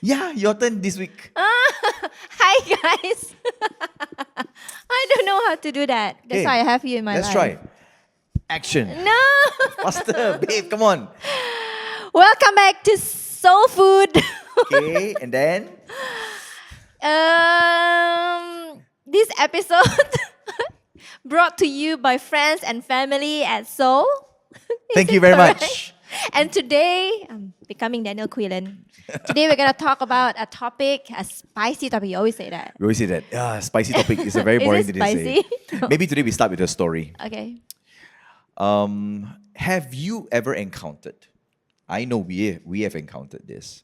Yeah, your turn this week. Hi guys. I don't know how to do that. That's why I Okay, have you in my let's life. try. Action. No. Faster, babe, come on. Welcome back to Soul Food. Okay, and then This episode brought to you by friends and family at Soul. Is thank you it very correct? much. And today, I'm becoming Daniel Quillen. Today we're gonna talk about a topic, a spicy topic. You always say that. We always say that. Spicy topic is a very Is boring it thing to say. spicy? Maybe today we start with a story. Okay. Have you ever encountered? I know we have encountered this,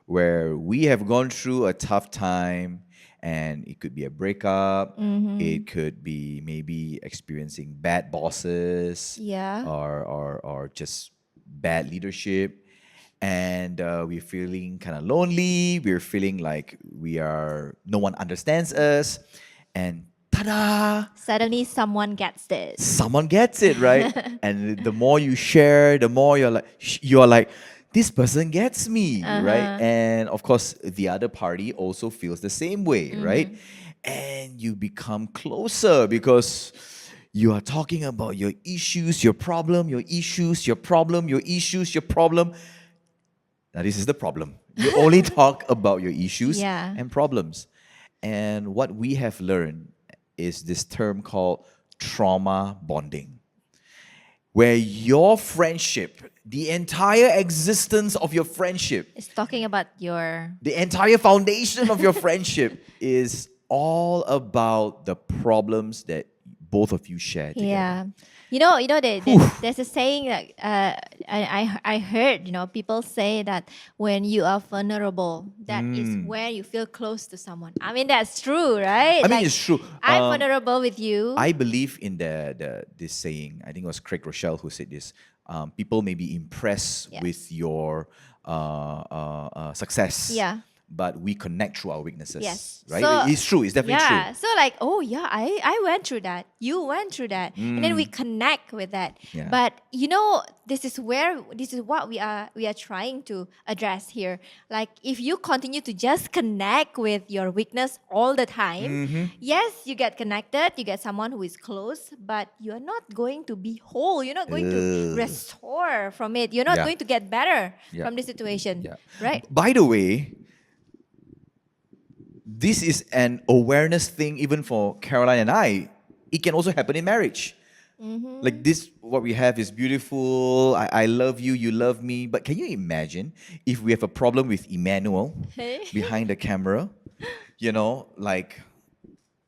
where we have gone through a tough time, and it could be a breakup. It could be maybe experiencing bad bosses, Yeah. or just bad leadership, and we're feeling kind of lonely. We're feeling like no one understands us, and ta-da! Suddenly someone gets this. Someone gets it, right? And the more you share, the more you're like, this person gets me, right? And of course, the other party also feels the same way, right? And you become closer because you are talking about your issues, your problem, your issues, your problem, your issues, your problem. Now, this is the problem. You only talk about your issues Yeah. and problems. And what we have learned is this term called trauma bonding, where your friendship, the entire existence of your friendship, It's talking about your the entire foundation of your friendship is all about the problems that both of you share together. yeah. There's a saying that I heard, people say that when you are vulnerable, that is where you feel close to someone. I mean, that's true, right? I mean, it's true. I'm vulnerable with you. I believe in this saying. I think it was Craig Rochelle who said this. People may be impressed Yes. with your success, Yeah. but we connect through our weaknesses. Yes. Right? So, It's true. It's definitely yeah. true. So like, oh yeah, I went through that. You went through that. And then we connect with that. Yeah. But this is what we are trying to address here. Like if you continue to just connect with your weakness all the time, yes, you get connected, you get someone who is close, but you're not going to be whole. You're not going to Ugh. restore from it. You're not Yeah. going to get better Yeah. from the situation. Yeah. Right? By the way, this is an awareness thing even for Caroline and I. It can also happen in marriage. Like this, what we have is beautiful. I love you, you love me. But can you imagine if we have a problem with Emmanuel behind the camera? Like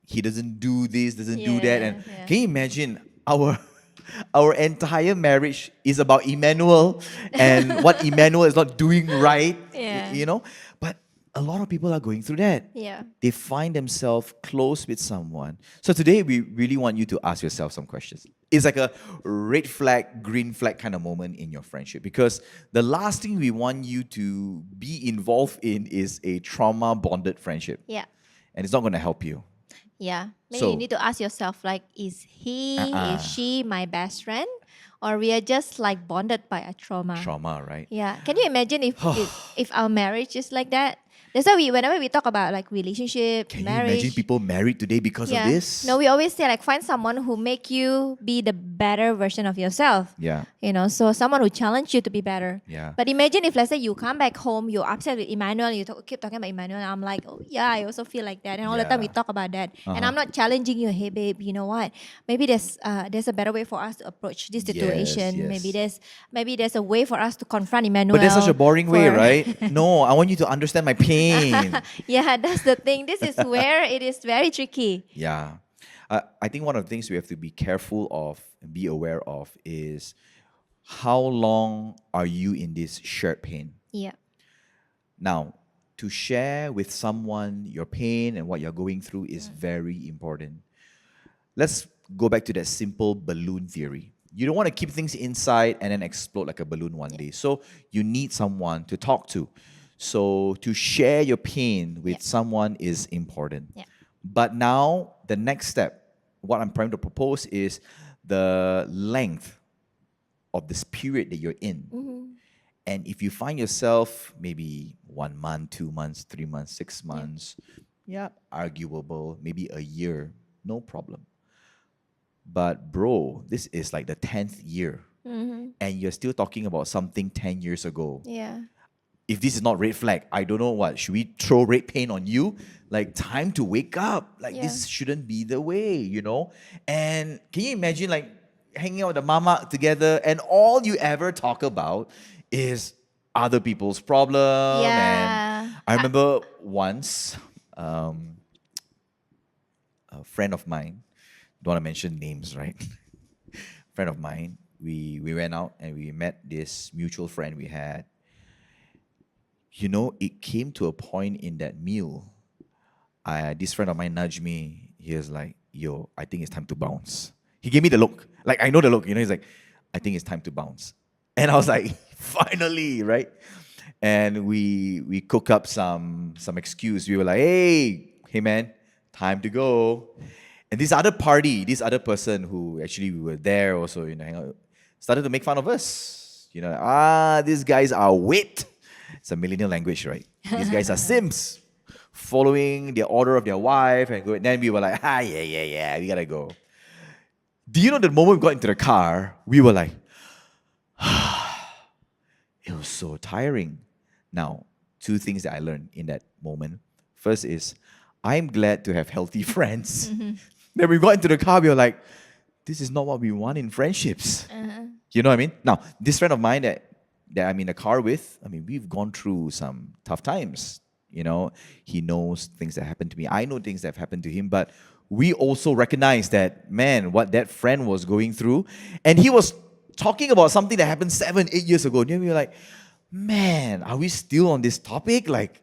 he doesn't do this, doesn't do that. And Yeah. can you imagine our entire marriage is about Emmanuel and what Emmanuel is not doing right, Yeah. But a lot of people are going through that. Yeah. They find themselves close with someone. So today we really want you to ask yourself some questions. It's like a red flag, green flag kind of moment in your friendship, because the last thing we want you to be involved in is a trauma bonded friendship. Yeah. And it's not going to help you. Yeah. Maybe So- you need to ask yourself, like, is Uh-uh. she my best friend? Or we are just like bonded by a trauma? Trauma, right? Yeah. Can you imagine if our marriage is like that? That's why whenever we talk about like relationship, Can you marriage. imagine people married today because of this? No, we always say like find someone who make you be the better version of yourself. Yeah. So someone who challenge you to be better. Yeah. But imagine if let's say you come back home, you're upset with Emmanuel, keep talking about Emmanuel, and I'm like, oh yeah, I also feel like that. And all the time we Yeah. talk about that. And Uh-huh. I'm not challenging you, hey babe, you know what? Maybe there's a better way for us to approach this situation. yes. Maybe there's a way for us to confront Emmanuel. But that's such a boring way, for- right? No, I want you to understand my pain. Yeah, that's the thing. This is where it is very tricky. Yeah. I think one of the things we have to be careful of and be aware of is how long are you in this shared pain? Yeah. Now, to share with someone your pain and what you're going through is very important. Let's go back to that simple balloon theory. You don't want to keep things inside and then explode like a balloon one day. So you need someone to talk to. So to share your pain with someone is important. Yeah. But now the next step, what I'm trying to propose is the length of this period that you're in. And if you find yourself maybe 1 month, 2 months, 3 months, 6 months, yeah, arguable, maybe a year, no problem. But bro, this is like the 10th year, and you're still talking about something 10 years ago. Yeah. If this is not red flag, I don't know what. Should we throw red paint on you? Like, time to wake up. Like, Yeah. this shouldn't be the way, you know? And can you imagine, like, hanging out with the mama together, and all you ever talk about is other people's problem? Yeah. And I remember once, a friend of mine, don't want to mention names, right? Friend of mine, we went out and we met this mutual friend we had. You know, it came to a point in that meal. This friend of mine nudged me. He was like, "Yo, I think it's time to bounce." He gave me the look. Like, I know the look. You know, he's like, "I think it's time to bounce." And I was like, "Finally," right? And we cook up some excuse. We were like, "Hey, man, time to go." And this other person who actually we were there also, hang out, started to make fun of us. You know, these guys are wit. It's a millennial language, right? These guys are Sims, following the order of their wife, and then we were like, yeah, we gotta go. Do you know the moment we got into the car, we were like, it was so tiring. Now, two things that I learned in that moment. First is, I'm glad to have healthy friends. Then we got into the car, we were like, this is not what we want in friendships. You know what I mean? Now, this friend of mine that I'm in the car with, I mean, we've gone through some tough times. You know, he knows things that happened to me. I know things that have happened to him, but we also recognize that, man, what that friend was going through. And he was talking about something that happened 7, 8 years ago. And we were like, man, are we still on this topic? Like,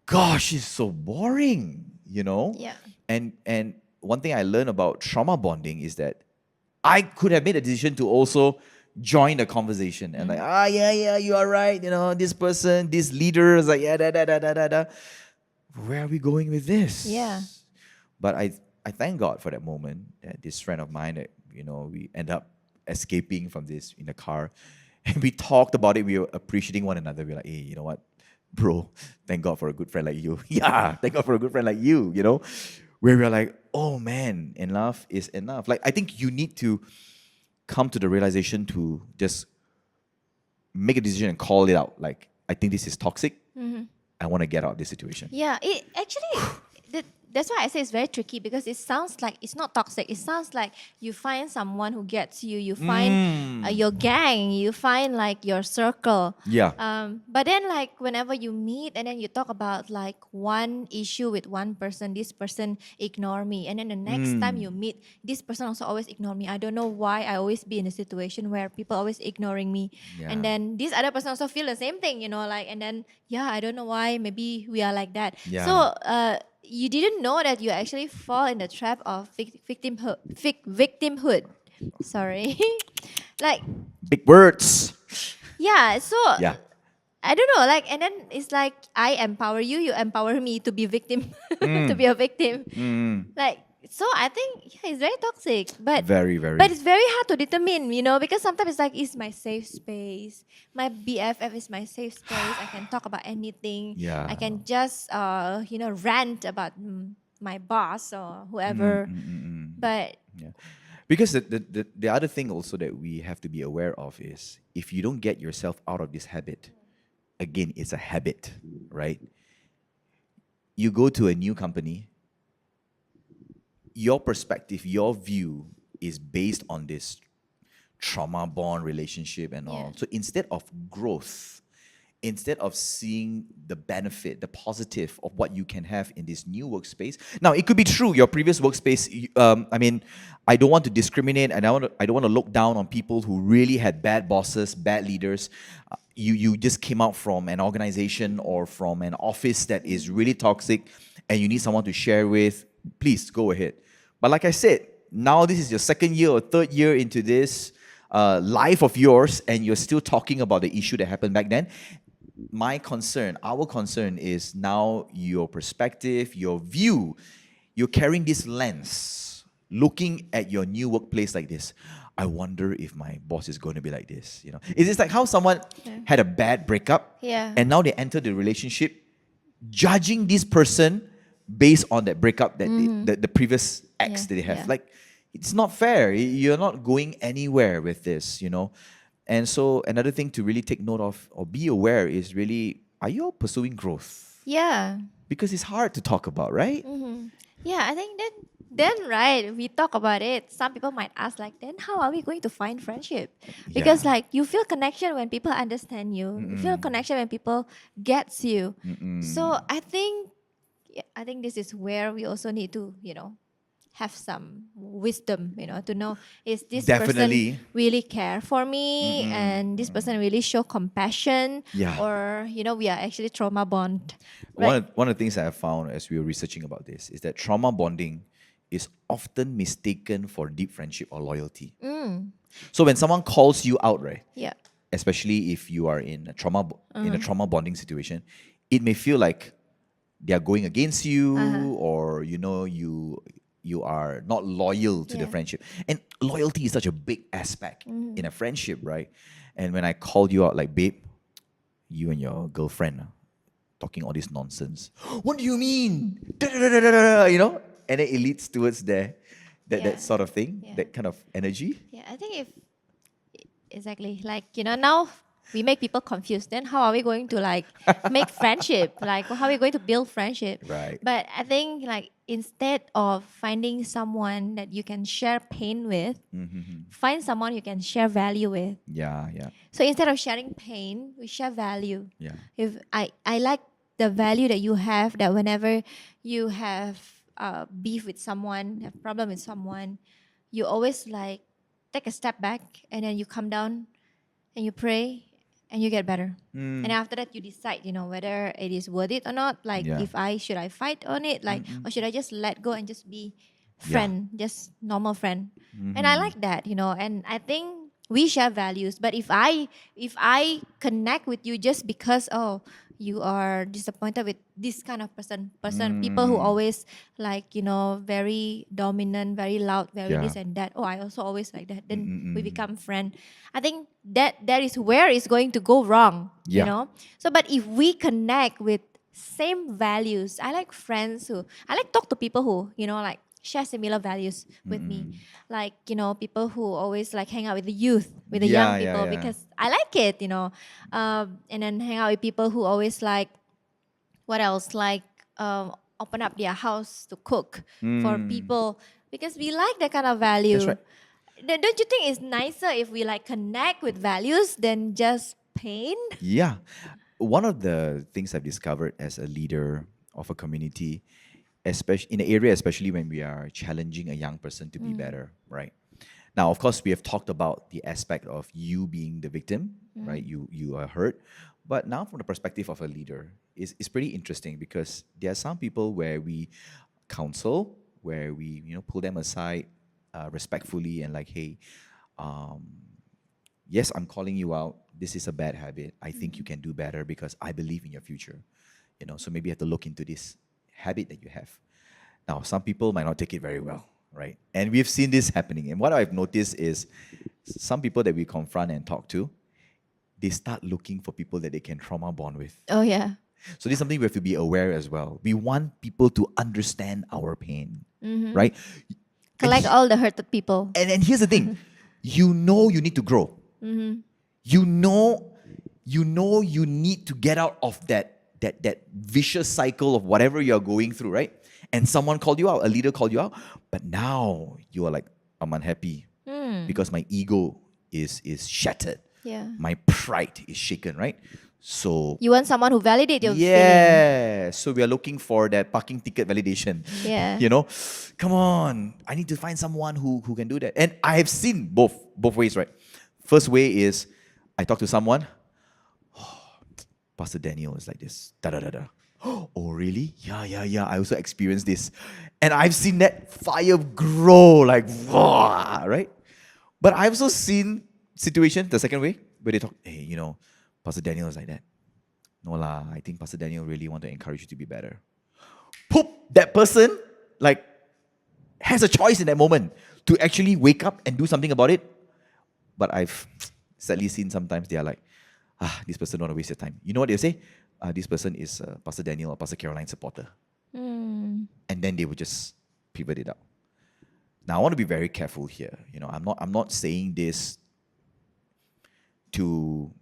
gosh, it's so boring, you know? Yeah. And one thing I learned about trauma bonding is that I could have made a decision to also join the conversation and like, yeah, you are right. You know, this person, this leader is like, yeah, da. Where are we going with this? Yeah. But I thank God for that moment that this friend of mine that, you know, we end up escaping from this in the car. And we talked about it. We were appreciating one another. We were like, hey, you know what? Bro, thank God for a good friend like you. Yeah, thank God for a good friend like you, you know? Where we're like, oh man, enough is enough. Like, I think you need to come to the realization to just make a decision and call it out. Like, I think this is toxic. I want to get out of this situation. Yeah, it actually, that's why I say it's very tricky, because it sounds like it's not toxic. It sounds like you find someone who gets you. You find your gang. You find like your circle. Yeah. But then like whenever you meet and then you talk about like one issue with one person, this person ignore me. And then the next time you meet, this person also always ignore me. I don't know why I always be in a situation where people always ignoring me. Yeah. And then this other person also feel the same thing, you know, like, and then, yeah, I don't know why, maybe we are like that. Yeah. So, you didn't know that you actually fall in the trap of victimhood. Sorry. Like, Big words. yeah, so Yeah. I don't know, like, and then it's like I empower you, you empower me to be victim, to be a victim. Like, so I think, yeah, it's very toxic, but Very, very. but it's very hard to determine, you know, because sometimes it's like, it's my safe space. My BFF is my safe space. I can talk about anything. Yeah. I can just, rant about my boss or whoever. But Yeah. Because the other thing also that we have to be aware of is, if you don't get yourself out of this habit, again, it's a habit, right? You go to a new company, your perspective, your view is based on this trauma bond relationship and all. Yeah. So instead of growth, instead of seeing the benefit, the positive of what you can have in this new workspace. Now, it could be true, your previous workspace, I mean, I don't want to discriminate, and I don't want to look down on people who really had bad bosses, bad leaders. You just came out from an organization or from an office that is really toxic, and you need someone to share with. Please go ahead. But like I said, now this is your second year or third year into this life of yours, and you're still talking about the issue that happened back then. My concern, our concern is now your perspective, your view, you're carrying this lens. looking at your new workplace like this. I wonder if my boss is going to be like this. Is this like how someone had a bad breakup, Yeah. and now they enter the relationship, judging this person based on that breakup that the previous ex Yeah, that they have. yeah. Like, it's not fair. You're not going anywhere with this. And so another thing to really take note of or be aware is really, are you all pursuing growth? Yeah. Because it's hard to talk about, right? Yeah, I think then right, we talk about it. Some people might ask like, then how are we going to find friendship? Because Yeah. like you feel connection when people understand you. You feel connection when people gets you. So I think this is where we also need to, have some wisdom, to know, is this Definitely. person really care for me, and this person really show compassion, Yeah. or we are actually trauma bond, One right? one of the things that I found as we were researching about this is that trauma bonding is often mistaken for deep friendship or loyalty. So when someone calls you out, right, Yeah. especially if you are in a trauma bonding situation, it may feel like they are going against you, or you are not loyal to the Yeah. friendship. And loyalty is such a big aspect in a friendship, right? And when I called you out, like, babe, you and your girlfriend talking all this nonsense. What do you mean? Da, da, da, da, da, da, And then it leads towards that Yeah. sort of thing, Yeah. that kind of energy. Yeah, I think if exactly like now we make people confused. Then how are we going to like make friendship? Like how are we going to build friendship? Right. But I think like instead of finding someone that you can share pain with, find someone you can share value with. Yeah, yeah, So instead of sharing pain, we share value. yeah. If I like the value that you have, that whenever you have beef with someone, have problem with someone, you always like take a step back, and then you come down and you pray and you get better. And after that you decide, whether it is worth it or not. Like Yeah. if I should I fight on it, like, or should I just let go and just be friend, just normal friend. And I like that, and I think we share values. But if I connect with you just because, oh, you are disappointed with this kind of person, people who always like, very dominant, very loud, very Yeah. this and that. Oh, I also always like that. Then we become friend. I think that is where it's going to go wrong. Yeah. So, but if we connect with same values, I like friends who I like talk to people who like share similar values with me, like people who always like hang out with the youth, with the Yeah, young yeah, people, yeah. because I like it, and then hang out with people who always like, what else, like open up their house to cook for people, because we like that kind of value. That's right. Then don't you think it's nicer if we like connect with values than just pain? Yeah. One of the things I've discovered as a leader of a community, especially in the area, especially when we are challenging a young person to be better, right? Now, of course, we have talked about the aspect of you being the victim, right? You are hurt. But now from the perspective of a leader, it's pretty interesting, because there are some people where we counsel, where we pull them aside respectfully and like, hey, yes, I'm calling you out. This is a bad habit. I think you can do better because I believe in your future. So maybe you have to look into this habit that you have. Now, some people might not take it very well, right? And we've seen this happening. And what I've noticed is some people that we confront and talk to, they start looking for people that they can trauma bond with. Oh yeah. So this is something we have to be aware as well. We want people to understand our pain, right? Collect all the hurted people. And here's the thing, you need to grow. You know you need to get out of that vicious cycle of whatever you're going through, right? And someone called you out, a leader called you out, but now you are like, I'm unhappy because my ego is shattered. Yeah. My pride is shaken, right? So You want someone who validate your feeling. yeah, so we are looking for that parking ticket validation. Yeah. Come on, I need to find someone who can do that. And I have seen both ways, right? First way is I talk to someone, Pastor Daniel is like this, da da da da. Oh really? Yeah. I also experienced this, and I've seen that fire grow like, right? But I've also seen situations the second way where they talk, hey, Pastor Daniel is like that. No lah, I think Pastor Daniel really want to encourage you to be better. Poop, that person, like, has a choice in that moment to actually wake up and do something about it. But I've sadly seen sometimes they are like, this person don't want to waste your time. You know what they say? This person is Pastor Daniel or Pastor Caroline supporter. And then they would just pivot it out. Now I want to be very careful here. I'm not saying this to,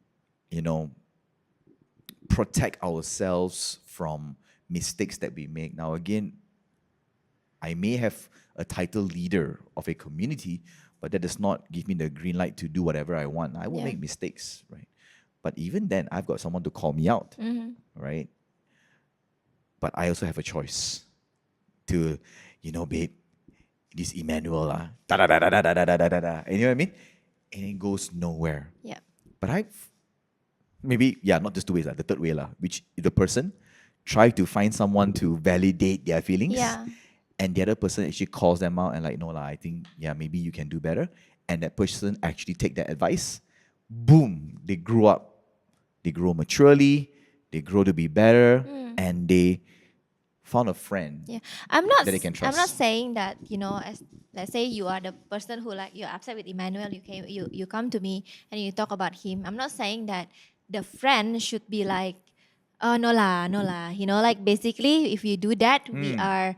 protect ourselves from mistakes that we make. Now again, I may have a title leader of a community, but that does not give me the green light to do whatever I want. I will make mistakes, right? But even then, I've got someone to call me out, right? But I also have a choice to, babe, this Emmanuel, da da da da da da da da da da. And you know what I mean? And it goes nowhere. Yeah. But not just two ways, the third way, which the person try to find someone to validate their feelings. Yeah. And the other person actually calls them out and like, no, I think, maybe you can do better. And that person actually take that advice. Boom, they grew up. They grow maturely. They grow to be better. And they found a friend that they can trust. I'm not saying that, as let's say you are the person who like you're upset with Emmanuel, you come to me and you talk about him. I'm not saying that the friend should be like, oh no lah. Like basically if you do that, we are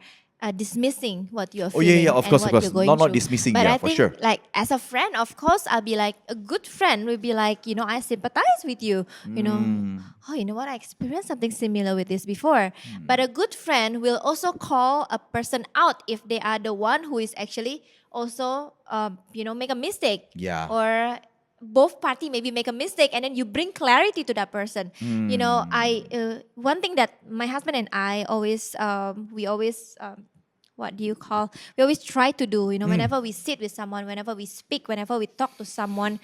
dismissing what you're feeling of course. you're going Not through. dismissing, but I for think, sure. like as a friend, of course, I'll be like, a good friend will be like, I sympathize with you. You know what? I experienced something similar with this before. But a good friend will also call a person out if they are the one who is actually also, make a mistake. Yeah. Or both party maybe make a mistake, and then you bring clarity to that person. One thing that my husband and I always we always try to do, whenever we sit with someone, whenever we speak, whenever we talk to someone,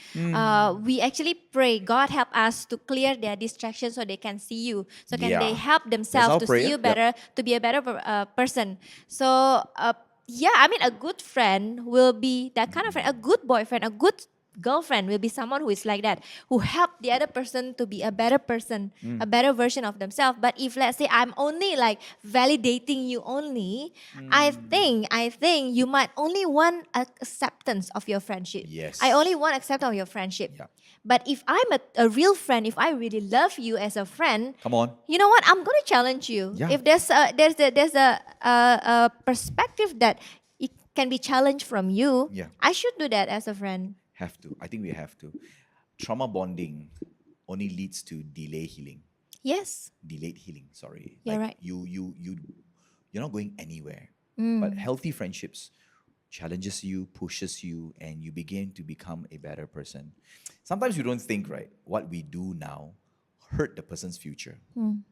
we actually pray, God help us to clear their distractions so they can see you, so can they help themselves to see you better, to be a better person. So a good friend will be that kind of friend. A good boyfriend, a good girlfriend will be someone who is like that, who help the other person to be a better person, a better version of themselves. But if let's say I'm only like validating you only, I think you might only want acceptance of your friendship. Yes. I only want acceptance of your friendship. Yeah. But if I'm a real friend, if I really love you as a friend, Come on. you know what? I'm going to challenge you. Yeah. If there's a perspective that it can be challenged from you, I should do that as a friend. Have to. I think we have to. Trauma bonding only leads to delayed healing. Yes. Delayed healing, sorry. You're right. You're not going anywhere. But healthy friendships challenges you, pushes you, and you begin to become a better person. Sometimes you don't think, right, what we do now hurt the person's future. One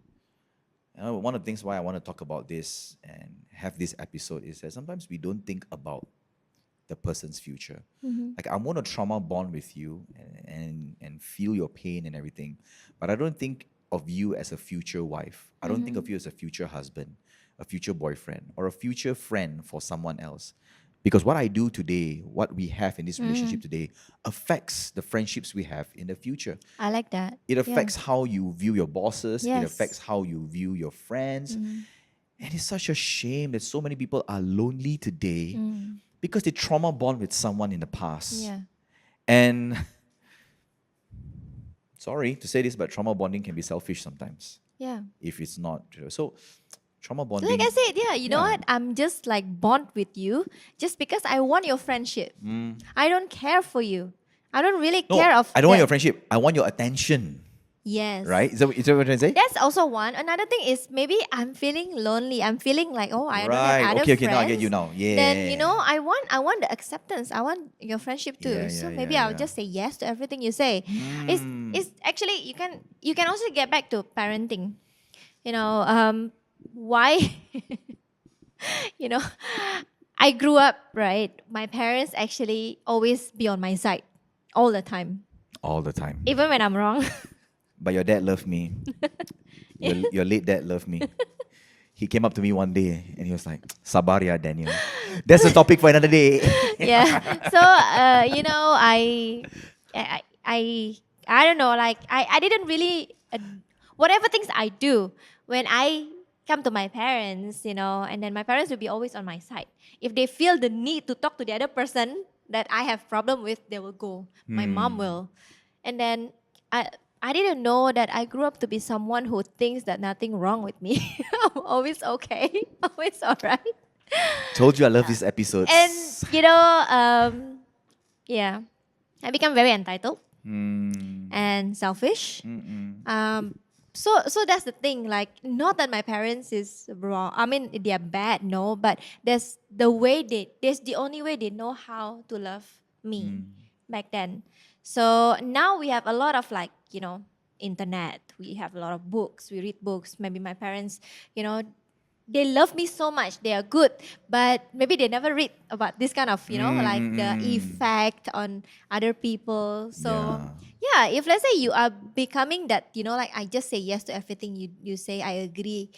of the things why I want to talk about this and have this episode is that sometimes we don't think about the person's future. Like, I want to trauma bond with you and feel your pain and everything, but I don't think of you as a future wife. I don't think of you as a future husband, a future boyfriend, or a future friend for someone else. Because what I do today, what we have in this relationship today, affects the friendships we have in the future. I like that. It affects how you view your bosses. Yes. It affects how you view your friends. And it's such a shame that so many people are lonely today because they trauma bond with someone in the past. Yeah. And sorry to say this, but trauma bonding can be selfish sometimes. Yeah. If it's not. So trauma bonding. Like I said, you know what? I'm just like bond with you just because I want your friendship. I don't care for you. I don't really care of I don't want your friendship. I want your attention. Yes. Right? Is that what you're trying to say? That's also one. Another thing is maybe I'm feeling lonely. I'm feeling like, I don't have other Okay, friends. now I get you now. Yeah. Then I want the acceptance. I want your friendship too. So maybe I'll just say yes to everything you say. It's actually you can also get back to parenting. Why I grew up, right? My parents actually always be on my side all the time. All the time. Even when I'm wrong. But your dad loved me. Your late dad loved me. He came up to me one day and he was like, "Sabar ya, Daniel." That's a topic for another day. Yeah. So I don't know. Like I didn't really whatever things I do when I come to my parents, and then my parents will be always on my side. If they feel the need to talk to the other person that I have problem with, they will go. My mom will. And then I didn't know that I grew up to be someone who thinks that nothing wrong with me. I'm always okay, always all right. Told you I love these episodes. And yeah, I become very entitled and selfish. So that's the thing. Like, not that my parents is wrong. I mean, they are bad, no. But there's the only way they know how to love me back then. So now we have a lot of, like, internet. We have a lot of books. We read books. Maybe my parents, they love me so much. They are good, but maybe they never read about this kind of, like the effect on other people. So yeah, if let's say you are becoming that, like I just say yes to everything you say, I agree,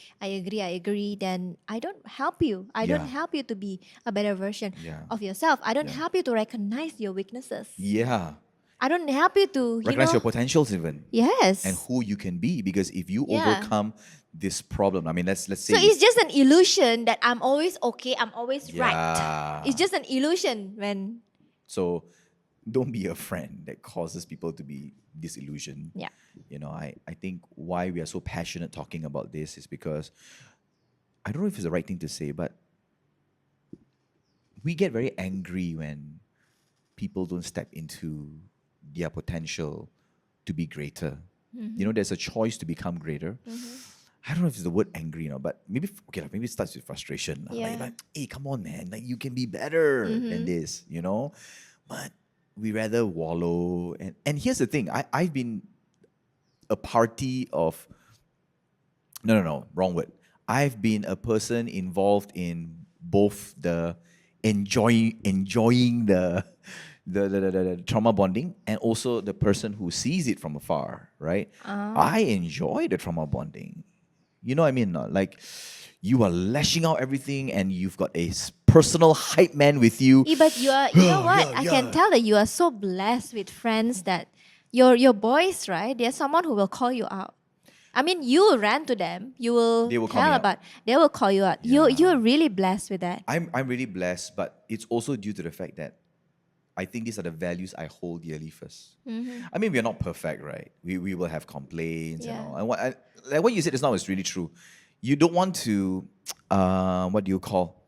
then I don't help you. I don't help you to be a better version of yourself. I don't help you to recognize your weaknesses. Yeah. I don't help you to, Recognize your potentials even. Yes. And who you can be. Because if you overcome this problem, I mean, let's say. So it's just an illusion that I'm always okay, I'm always Yeah. right. It's just an illusion when. So don't be a friend that causes people to be disillusioned. Yeah. I think why we are so passionate talking about this is because I don't know if it's the right thing to say, but we get very angry when people don't step into their potential to be greater. There's a choice to become greater. I don't know if it's the word angry, but maybe maybe it starts with frustration. Yeah. Like, hey, come on, man! Like, you can be better than this, But we rather wallow. And here's the thing: I've been a party of. No, wrong word. I've been a person involved in both the enjoying the trauma bonding and also the person who sees it from afar, right? I enjoy the trauma bonding. You know what I mean? Like, you are lashing out everything and you've got a personal hype man with you. But you are, you know what? I can tell that you are so blessed with friends that your boys, right? There's someone who will call you out. I mean, you will rant to them. They will they will call you out. You're really blessed with that. I'm really blessed, but it's also due to the fact that I think these are the values I hold dearly first. I mean, we are not perfect, right? We will have complaints and all. And what you said just now is really true. You don't want to, what do you call?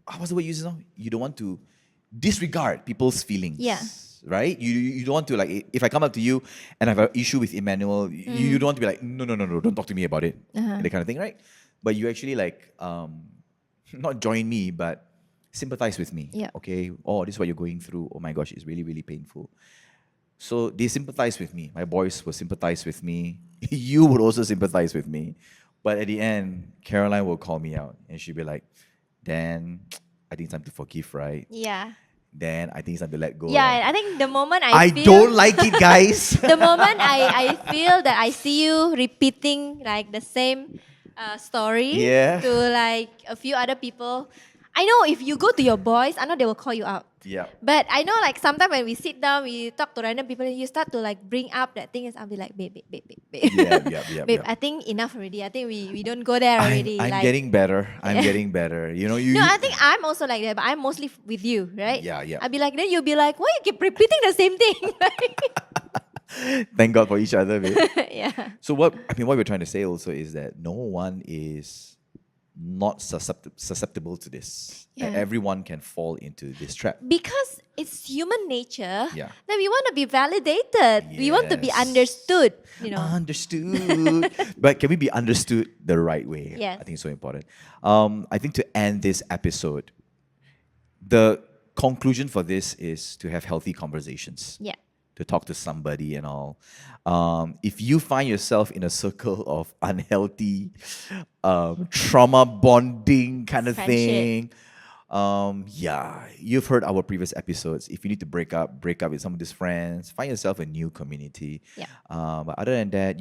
What's the word you use now? You don't want to disregard people's feelings. Yeah. Right? You don't want to, like, if I come up to you and I have an issue with Emmanuel, you don't want to be like, no, don't talk to me about it. That kind of thing, right? But you actually, like, not join me, but sympathize with me. Yeah. Okay. Oh, this is what you're going through. Oh my gosh, it's really, really painful. So they sympathize with me. My boys will sympathize with me. You would also sympathize with me. But at the end, Caroline will call me out and she'll be like, Dan, I think it's time to forgive, right? Yeah. Then I think it's time to let go. Yeah, right? I think the moment I don't like it, guys. the moment I feel that I see you repeating like the same story to like a few other people, I know if you go to your boys, I know they will call you out. Yeah. But I know, like, sometimes when we sit down, we talk to random people, and you start to like bring up that thing, I'll be like, babe. Yeah. Babe, I think enough already. I think we don't go there already. I'm like, getting better. I'm getting better. You know, No, I think I'm also like that, but I'm mostly with you, right? Yeah. I'll be like, then you'll be like, why you keep repeating the same thing? Thank God for each other, babe. Yeah. So what we're trying to say also is that no one is not susceptible to this. Yeah. Everyone can fall into this trap. Because it's human nature Yeah. that we want to be validated. We want to be Yes. understood. Understood. But can we be understood the right way? Yes. I think it's so important. I think to end this episode, the conclusion for this is to have healthy conversations. Yeah. To talk to somebody and all. If you find yourself in a circle of unhealthy trauma bonding kind of thing, you've heard our previous episodes. If you need to break up with some of these friends, find yourself a new community. Yeah. But other than that,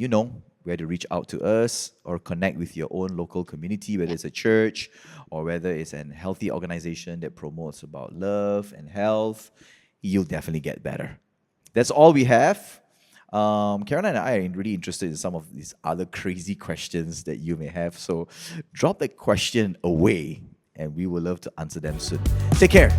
where to reach out to us or connect with your own local community, whether it's a church or whether it's a healthy organization that promotes about love and health, you'll definitely get better. That's all we have. Karen and I are really interested in some of these other crazy questions that you may have. So drop that question away and we will love to answer them soon. Take care.